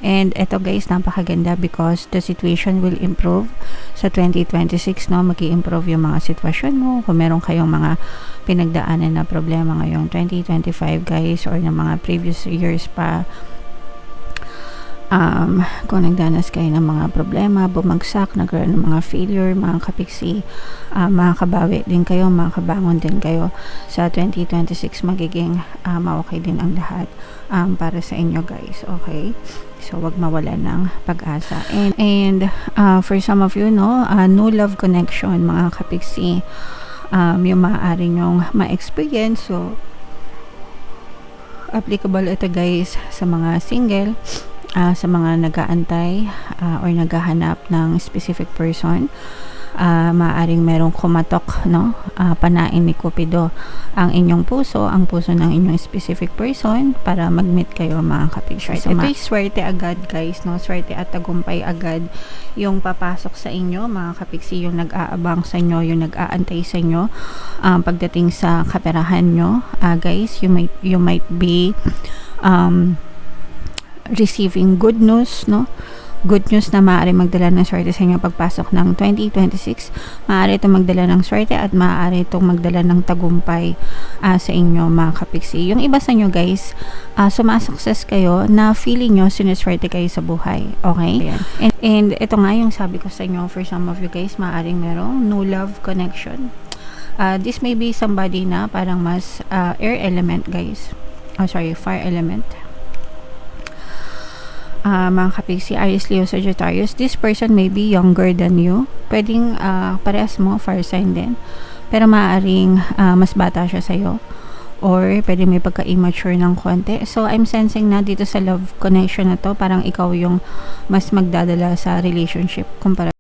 And eto guys, napakaganda because the situation will improve sa 2026, no? Mag-i-improve yung mga sitwasyon mo. Kung meron kayong mga pinagdaanan na problema ngayong 2025 guys, or ng mga previous years pa, kung nagdanas kayo ng mga problema, bumagsak, nagkaroon ng mga failure, mga kapiksi, makakabawi din kayo, makakabangon din kayo sa 2026. Magiging okay din ang lahat para sa inyo guys, okay? So wag mawala ng pag-asa. And for some of you, no, no love connection, mga kapiksi, yung maaari nyong ma-experience. So applicable ito guys sa mga single, sa mga nag-aantay or naghahanap ng specific person. Maaaring merong kumatok, no? Panain ni Cupido ang inyong puso, ang puso ng inyong specific person para mag-meet kayo, mga kapiksi. So, ito'y swerte agad guys, no? Swerte at tagumpay agad yung papasok sa inyo, mga kapiksi, yung nag-aabang sa inyo, yung nag-aantay sa inyo pagdating sa kaperahan nyo. Guys, you might be receiving good news, no? Good news na maaari magdala ng swerte sa inyo pagpasok ng 2026. Maaari itong magdala ng swerte at maaari itong magdala ng tagumpay sa inyo, mga kapiksi. Yung iba sa inyo guys, sumasukses kayo na feeling nyo sinuswerte kayo sa buhay, okay? And ito nga yung sabi ko sa inyo, for some of you guys, maaaring merong no love connection. This may be somebody na parang mas air element guys. Fire element. Mga kapiksi, Aries, Leo, Sagittarius, this person may be younger than you. Pwedeng parehas mo, fire sign din, pero maaaring mas bata siya sa'yo, or pwede may pagka-immature ng konti. So I'm sensing na dito sa love connection na to, parang ikaw yung mas magdadala sa relationship kumpara